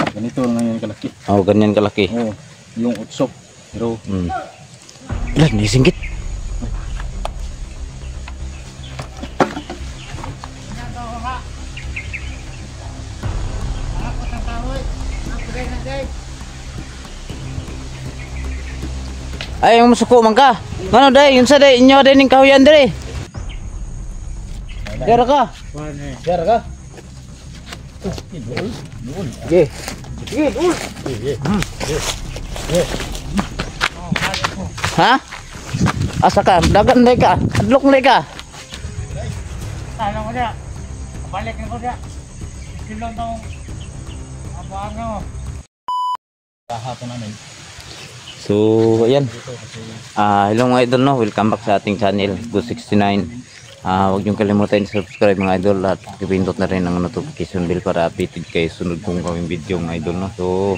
Ganito lang yan kalaki. Oh, ganyan kalaki. Oo, yung utsok. Pero Ilan, naisingkit. Ay, yung musuko man ka. Ano day, yun sa day, inyo day ning kahuyan day. Dara ka. Dara ka. Sige. Sige, ul. Ha? Asa ka? Dagan day ka. Adlok day ka. Ano ko dia? Balik na ko dia. Silong tong abang mo. kahapon namin. So, ayan. Hello mga idol, no? Welcome back sa ating channel, Go69. Huwag niyong kalimutan i-subscribe mga idol at ipindot na rin ang notification bell para updated kayo sunod kong gawing video mga idol, no? So,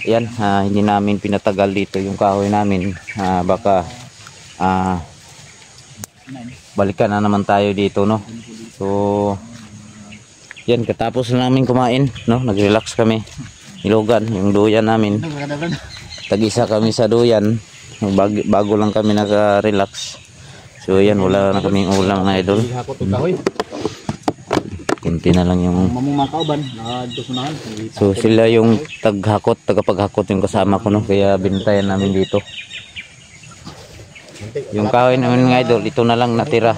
ayan, hindi namin pinatagal dito yung kahoy namin. Baka balikan na naman tayo dito, no? So, yan, katapos na namin kumain, no? Nag-relax kami. Nilugan yung duyan namin. Tag-isa kami sa duyan. Bago lang kami naka-relax. So yan, wala na kaming ulam na idol. Kunti na lang yung mamumakaoban. So sila yung taghakot, tagapaghakot yung kasama ko, no? Kaya bintayan namin dito. Yung kahoy namin mga idol, ito na lang natira.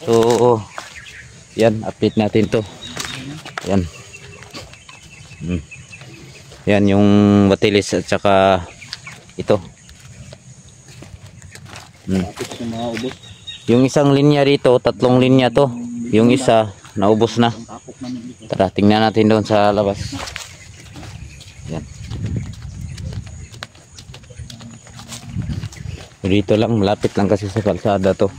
So yan, update natin to. Yan. Yan yung batilis at saka ito. Yung isang linya dito, 3 linya to. Yung isa naubos na. Tara, tingnan natin doon sa labas. Yan. Dito lang, malapit lang kasi sa kalsada to.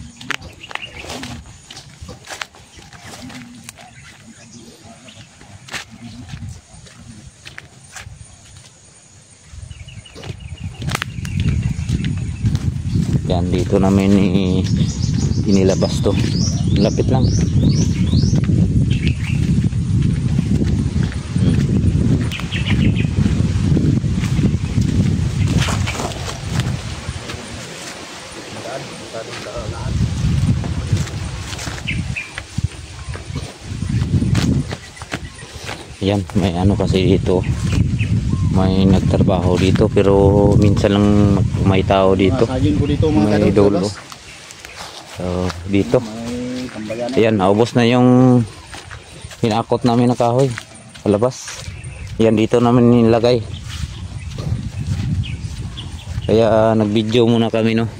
Yan, dito namin inilabas to. Lapit lang. Yan, may ano kasi dito. May nagtrabaho dito pero minsan lang may tao dito. May dolo. So dito. Ayan, naubos na yung hinakot namin na kahoy. Palabas. Yan, dito namin nilagay. Kaya nag-video muna kami, no.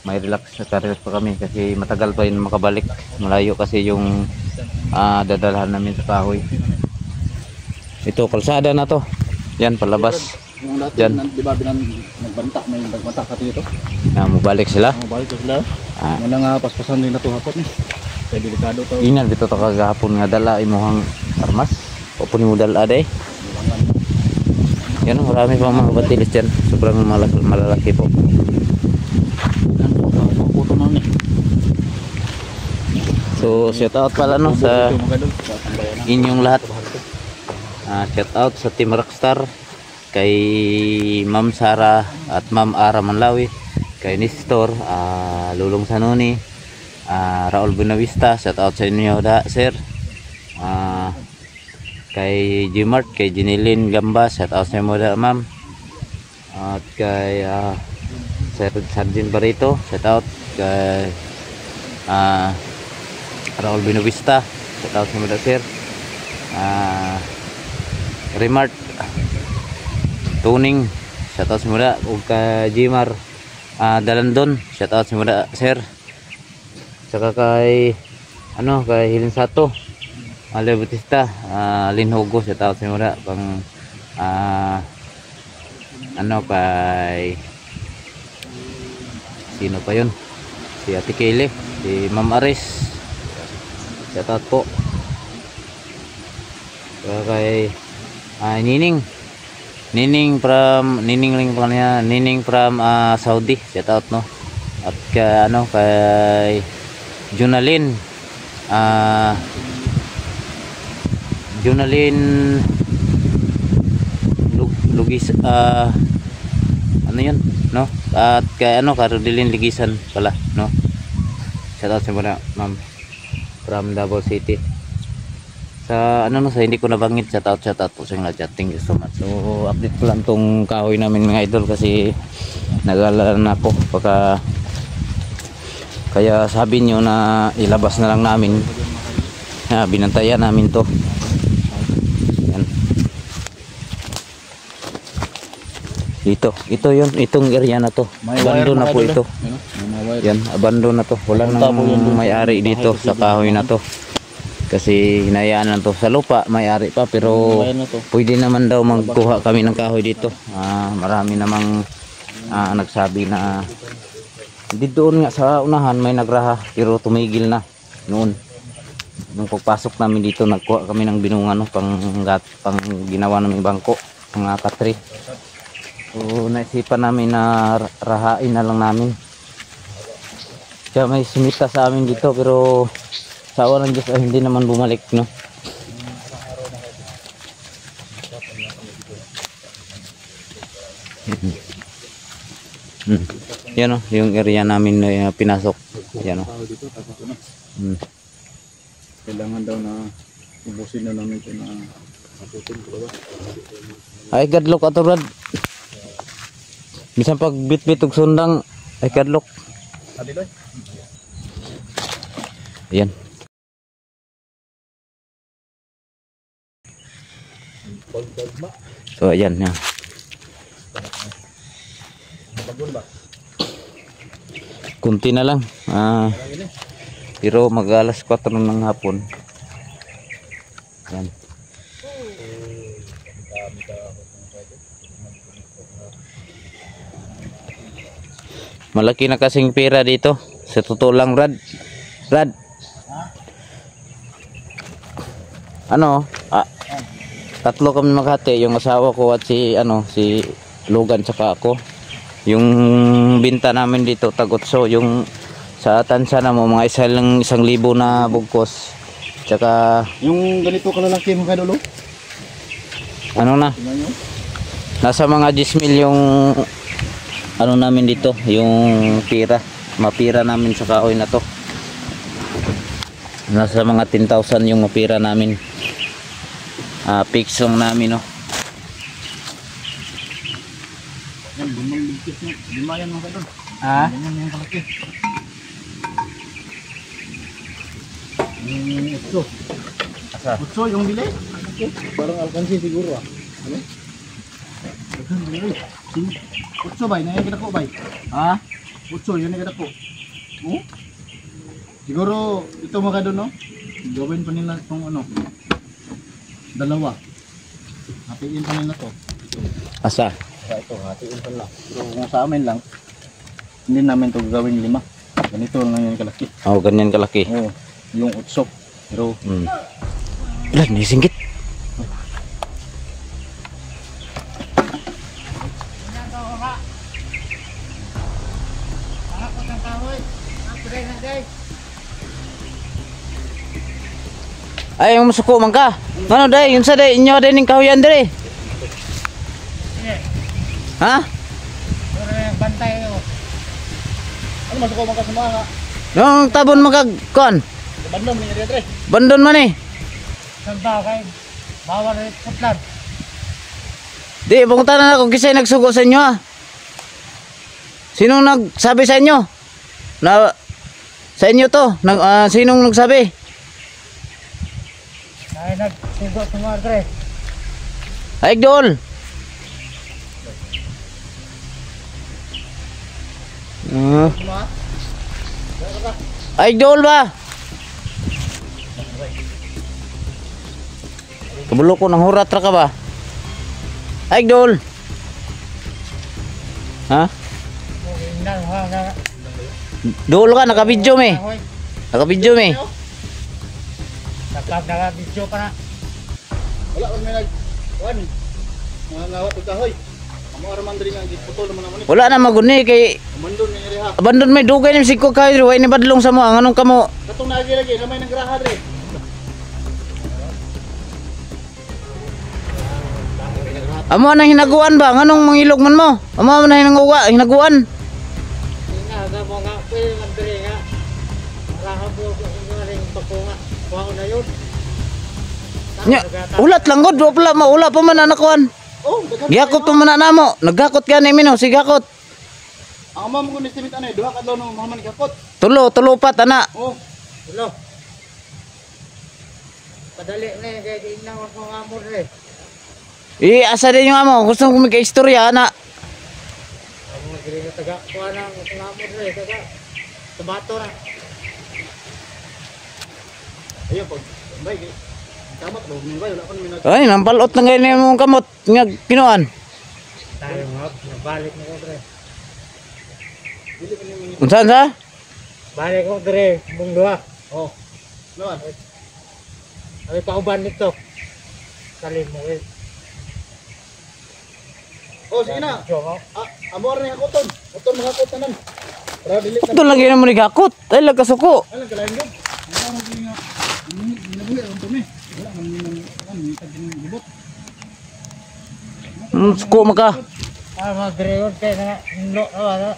May relax pa kami kasi matagal pa yun makabalik. Malayo kasi yung dadalhan namin sa kahoy. Ito, kalsada na to. Yan, palabas. Yan. Di ba nagbanta, may nagbanta kasi ito. Mabalik sila. Mabalik sila. Wala nga paspasan din na ito hapon eh. Kaya delikado to. Inan, dito to kagahapon nga dala imuhang armas. O po ni mo dala day. Yan, marami pa mga batilis dyan. Sobrang malalaki po. So, shout out pala, no, sa inyong lahat. Shout out sa Team Rockstar, kay Ma'am Sara at Ma'am Ara Manlawi, kay Nestor, Lulong Sanoni, Raul Buenavista, shout out sa inyo sir. Kay Gmart, kay Jinilin Gamba, shout out sa inyo ma'am. At kay Sir Sargent Barito, shout out kay Raul Buenavista, shout out sa inyo sir. Remart Tuning, shoutout sa mula. O ka Gmar Dalandon, shoutout sa mula sir. Saka kay kay Hilin Sato, Ale Bautista, Lin Hugo, shoutout sa mula. Pang kay sino pa yun, si Ate Kaylee, si Ma'am Aris, shoutout po. Saka kay Nining from Saudi, shout out, no. At kay Junalyn Junalyn Lugis, ano yun, no? At kay ano, Caroline Ligisan pala, no? Shout out sa mga ma'am from Davao City. Sa ano no, sa hindi ko nabanggit, shout out po sa inyo lahat. Thank you so much. So update ko lang tong kahoy namin mga idol kasi nag-alala na ako baka, kaya sabi nyo na ilabas na lang namin. Binantayan namin to. Yan. Ito yun, itong area na to. Abandon na po ito. Yan, abandon na to. Wala nang may-ari dito sa kahoy na to. Kasi hinayaan lang to sa lupa, may-ari pa, pero pwede naman daw magkuha kami ng kahoy dito. Marami namang nagsabi na di doon nga sa unahan may nagraha, pero tumigil na noon. Nung pagpasok namin dito, nagkuha kami ng binungan, no, pang ginawa namin bangko, mga katri. So naisipan namin na rahain na lang namin. Kaya may sumita sa amin dito, pero sa awa ng Diyos hindi naman bumalik, no. Yan o, yung area namin na pinasok. Yan o. Kailangan daw na ubusin na namin ito na ay kadlok ato Brad. Bisan pag bit-bit og sundang ay kadlok. Yan. So ayan na. Kunti na lang. Pero mag alas 4 ng hapon. Yan. Malaki na kasing pera dito. Sa totoo lang, Brad. Ano? Tatlo kami maghati, yung asawa ko at si Logan tsaka ako. Yung binta namin dito tagotso, yung sa tansa na mo mga 1,000 na bugkos. Tsaka yung ganito kalalaki mga idol. ano na? Nasa mga 10,000 yung ano namin dito, yung pira, mapira namin sa kahoy na to. Nasa mga 10,000 yung mapira namin. Fix lang namin, no. Yan, lima yan mga idol. Ganyan yung kalaki. Utso yung bili. Parang alkansi siguro Ano? Utso bay, naya kita ko bay. Utso yun kita ko. Siguro ito mga idol, no. Gawin pa nila itong dalawa. Hatiin pa nila to. Asa? Ito, hatiin pa lang. Pero kung sa amin lang, hindi namin ito gawin 5. Ganito lang yung kalaki. Ganyan kalaki. Yung utso. Pero Ilan, naisingkit. Ay, yung masuko man ka. Ano day, yun sa day, inyo day ning kahuyan dire. Ha? Bantay ko. ano masuk ko mga kasama Yung tabon magag kon. bandom ni Ria. Bandon man eh. Santa kay bawal putlan. Di, punta na ako kisay nagsugo sa inyo Sinong nagsabi sa inyo? Na sa inyo to? Sinong nagsabi? Ay nagsugo sa mga tre. Ay, Dol. Ay, Dol ba? Kabulo ko ng hurat ra ka ba? Ay, Dol. Ha? Dol ka, naka-video me. Naka-video me. Naka-video pa na. Wala man may nag mga ngawat og kahoy. Amo araman diri nga giputo naman naman. Wala na maguni kay Abandon ni Ria. abandon may dugay ni siko kay way ni badlong sa mo anong kamo. Katong lagi na may nagraha diri. Amo na hinaguan ba? Nganong mangilog man mo? Amo na hinaguan. Nga, mo nga, pwede man diri nga. Raha po nga rin papunga. Kuha na yun. Nya, ulat lang gud, wala maula pa man anakuan. Oh, daghan. Gihakot pa man namo. Naggakot gani mino, sigakot. Ang mama mo estimate ano duha ka daw no mahaman kakot. Tulo pat ana. Oh, Hello. Padali na yun, kaya tingnan mo mga amor eh. Asa din yung amo, gusto ko magka-istorya ana. Ang mga gili na taga, kuha ng mga amor eh, taga. Tabato na. ayun pag bay. Kamot daw ni bay wala pa namin nag. Ay, nampalot na ngayon yung kamot nga kinuan. Tayo mga, nabalik na ko dre. Dili pa namin. Unsan sa? Balik ko dre, mong dua. Oh. Naman. Ay pauban nito. Salim mo eh. Oh, sige na. Jomo. Amo rin hakoton. Hakoton mga hakotanan. Para dili na. Ito lang yun mo nigakot. Ay, lagkasuko. Alam ka lang yun. Wala mo nga. Ginabuli ang tumi. Wala man yung tagin gibot. Suko maka. Mga dre yun, kaya nga, nlo, ano.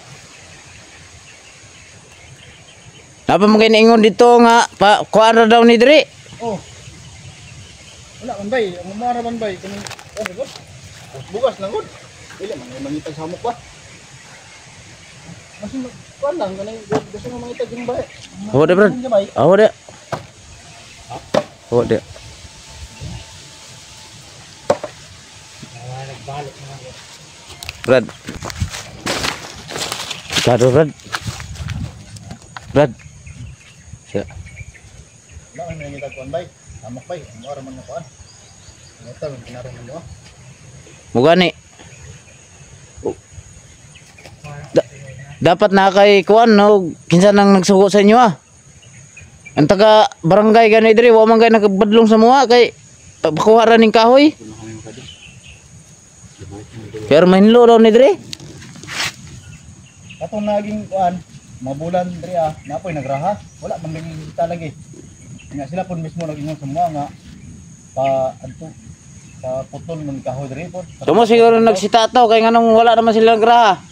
Apa mo kayo naingon dito nga, kuha na daw ni Dre. Oh. Wala man bay. Ang umara man bay. Kanang gud. Bugas lang gud. Dili man mangitag samok ba. Mas kuan lang kanang gusto mo mangitag yung bay. Awo de, Brad. Awo de. Awo de. Nagbalik na ako. Brad. Kado, Brad. Brad. Siya. Wala man mangitag kuan bay. Samok bay. Ang umara man na kuan. Ito ang kinarong mo. Mugani. Dapat na kay kuan no, kinsa nang nagsugo sa inyo ah. Ang taga barangay gani diri wa man kay nakabadlong sa mua kay pakuha ra ning kahoy. Pero mahinlo daw ni diri. Katong naging kuan, mabulan diri napoy nagraha. Wala man naging talagi. Nga sila pun mismo nag-ingon sa mga nga pa adto pa putol man kahoy diri pod. Tumo siguro nagsita to kay nganong wala naman sila graha.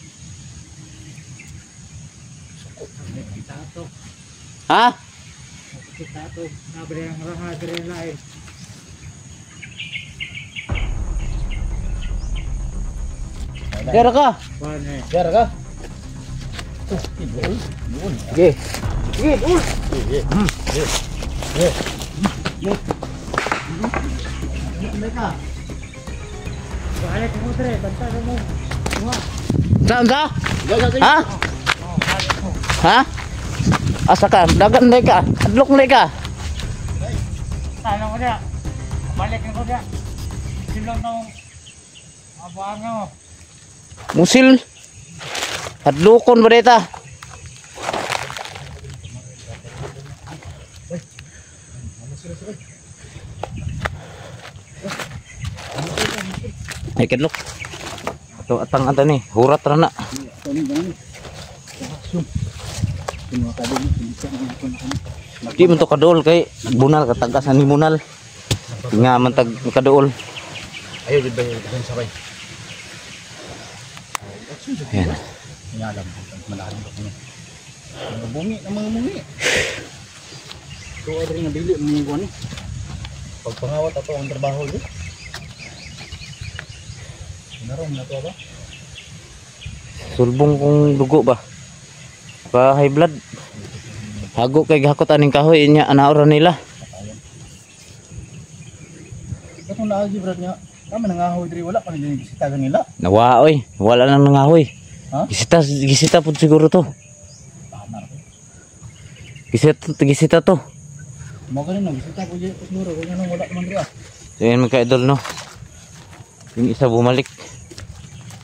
Ha? Kita to, nabre ang raha dre lain. Kira ka. Kuan eh. Gara ka. Ge. Ge, ul. Mereka. Balik mo dre, banta mo. Saan ka? Gaga Ha? Ha? Asa ka? Dagan na ka? Adlok na ka? Tanong ko niya. Balik ko niya. Silong nung abang mo. Musil. Adlokon ba dita? Ay kadlok. Ito atang ata ni, hurat ra na. Di man to kadool kay bunal katagasan ni bunal. Nga man tag kadool. Ayo jud bay dun sabay. Ayan. Ingalam malalim ko niya. Mga bungi ng mga bungi. Tuwa rin nga dili mga kuan ni. Pagpangawat ato ang trabaho di. Narong na to ba? Sulbong kong dugo ba? Pa high blood. Hago kay gahakot aning kahoy nya anaora nila. Katong naagi brad nga. Kami nangahoy diri wala pa ni sitagan nila. Nawa oy, wala nang nangahoy. Ha? Gisita pud siguro to. Tama ra. Gisita to. Mo ganin nang sita ko jud siguro kanya nang wala man diri. So yan mga idol no. Yung isa bumalik.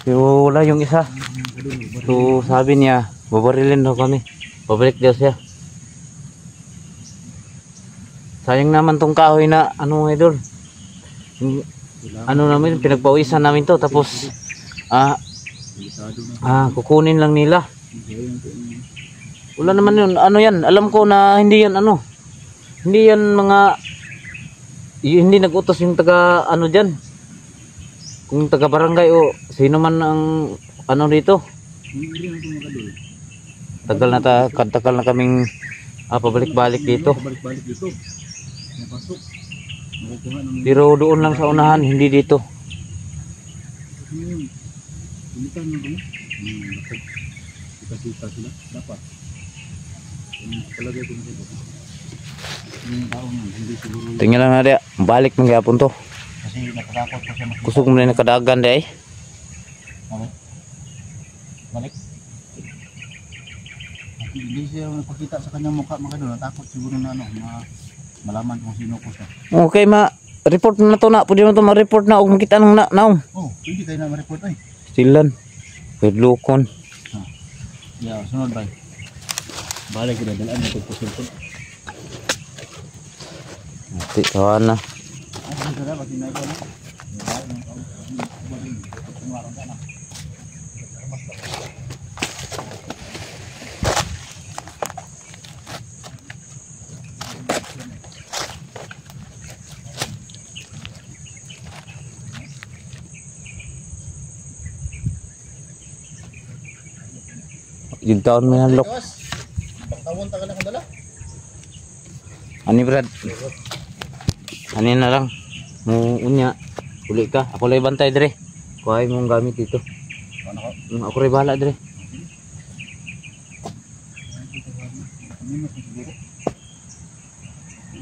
Pero wala yung isa. So sabi niya, babarilin daw kami. Babalik daw siya. Sayang naman tong kahoy na ano mga idol. Ano namin, pinagpawisan namin to. Tapos kukunin lang nila. Wala naman yun. Ano yan? Alam ko na hindi yan ano. Hindi yan mga hindi nag-utos yung taga ano dyan. kung taga barangay o sino man ang ano dito. Hindi na ito mga kadol. Tagal na kaming pabalik-balik dito. Balik-balik dito. Napasok. Nakukuha ng... Pero doon lang sa unahan, hindi dito. Pilitan mo kami? Sita-sita sila. Dapat. Palagay ko na dito. Yung tao nga, hindi siguro... Tingnan lang na diya. Balik ng gapon to. Kasi nakatakot ko siya makita. Kusog mo na nakadagan di ay. Okay. Balik. Hindi siya nagpakita sa kanyang mukha mga kadol. Natakot siguro na ano, malaman kung sino ko siya. Okay report na to na. Pwede mo to ma-report na kung makita ng naong. Oh, pwede kayo na ma-report ay. Stilan. Pedlukon. Yeah, sunod ba? Balik ko na, dalaan mo ito po sulpon. Nanti kawan na. Ano ka na, pag sinabi ko na? Yung taon mo yan, Lok. Tawon ta ka na kung dala? Ani, Brad? Ani na lang. Unya. Uli ka. Ako lang bantay, Dre. Kuhay mong gamit dito. Ano ko? Ako rin bahala, Dre. Ano ko siguro?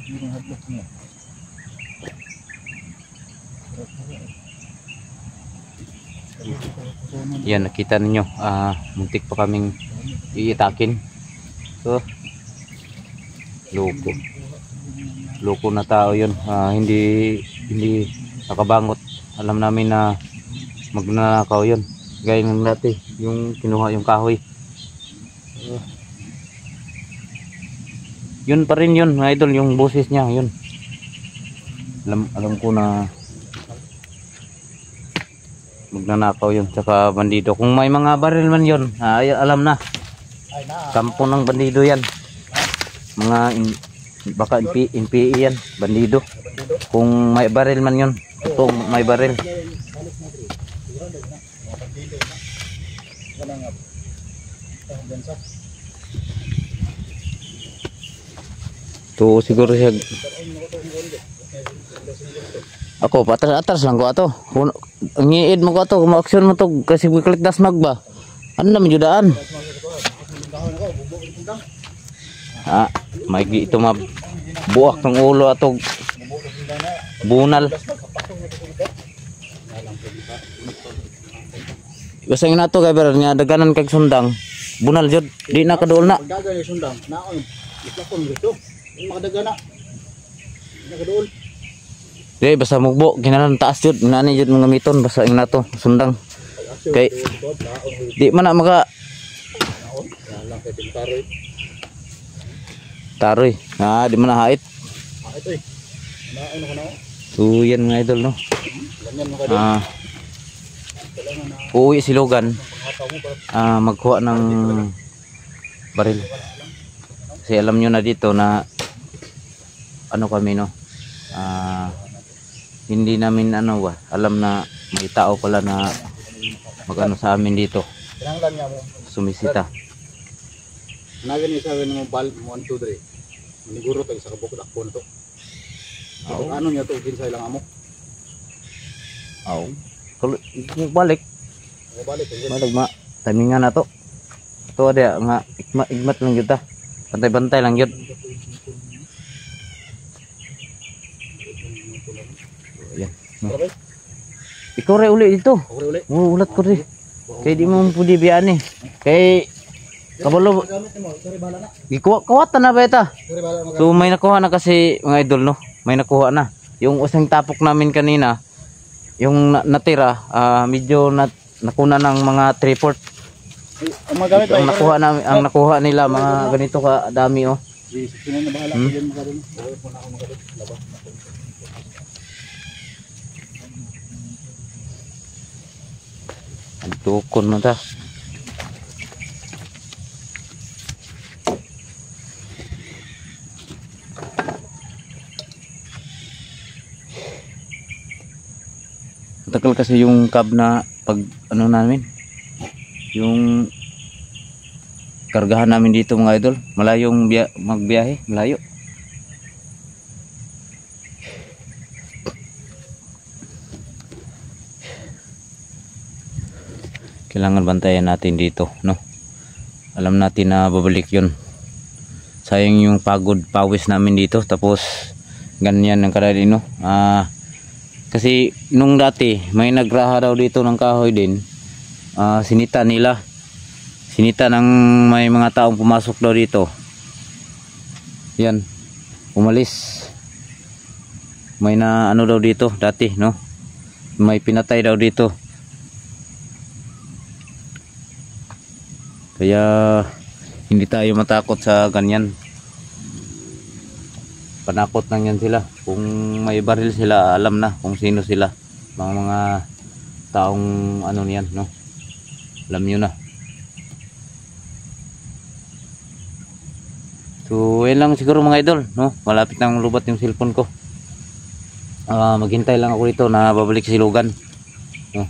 Siguro yung hadlock niya. Yan, nakita ninyo. Muntik pa kaming iitakin. So, loko na tao yun. Hindi nakabangot. Alam namin na magnanakaw yun. Gaya ng dati, yung kinuha yung kahoy. Yun pa rin yun, mga idol, yung boses niya, yun. Alam ko na magnanakaw yun, tsaka bandido. Kung may mga baril man yun, alam na. Kampo ng bandido yan. Baka NPE yan, bandido. Kung may baril man yun, ito may baril. Ito siguro siya. Ako, patas lang ko ato. Ngiid mo ko ato, kumaksyon mo to kasi wiklik dasmag ba? Ano naman judaan? May ito mabuak ng ulo ato. Bunal. Basta yun ato kay Berar nga, daganan kag sundang. Bunal jud, di na kaduol na. Pagdagan yung sundang, naon. Itlakon dito. Yung makadaga na. Nakaduol. Di, basta mugbo, ginalan taas jud, nani jud mga miton, basta yung nato, sundang. Kay, di man na maka taroy, di man na hait. Ito eh. Naon ako na. So yan mga idol no. Ganyan mo ka Uuwi si Logan, magkuha ng baril. Kasi alam nyo na dito na ano kami no, hindi namin alam na may tao pala na magano sa amin dito, Kinanglan nga mo. sumisita. Nagan isa mo bal mo 1 2 3. Maniguro tag sa kabukod akon to. Ano niya to ginsay lang amo. Balik Balik. timingan na to. Ito ada nga igmat lang yun ta. Bantay-bantay lang yun. Yan. Ikaw rin uli dito. Ulat ko rin. Kaya di mo pwede biyaan eh. Kaya kabalo. Kawatan na ba ito? So may nakuha na kasi mga idol no. May nakuha na. Yung usang tapok namin kanina, yung natira, medyo nakuna ng mga 3/4. Ang nakuha nila mga ganito ka dami oh. Ang tukon mo ta. Matagal kasi yung cab na pag ano namin, yung kargahan namin dito mga idol. Malayong magbiyahe, malayo. Kailangan bantayan natin dito, no? Alam natin na babalik yun. Sayang yung pagod, pawis namin dito. Tapos ganyan ang karali, no? Kasi nung dati may nagraha daw dito ng kahoy din. Sinita nila. Sinita ng may mga taong pumasok daw dito. Yan. Umalis. May na ano daw dito dati, no? May pinatay daw dito. Kaya hindi tayo matakot sa ganyan. Panakot lang yan sila. Kung may baril sila, alam na kung sino sila. Mga taong ano niyan, no? Alam nyo na. So, yun lang siguro mga idol, no? Malapit nang lubat yung cellphone ko. Maghintay lang ako dito na babalik si Logan, no?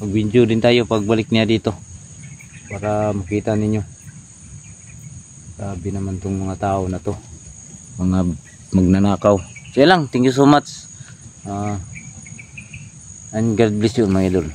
Mag-video din tayo pagbalik niya dito para makita ninyo. Sabi naman tong mga tao na to, mga magnanakaw. So, yun lang, thank you so much. And God bless you mga idol.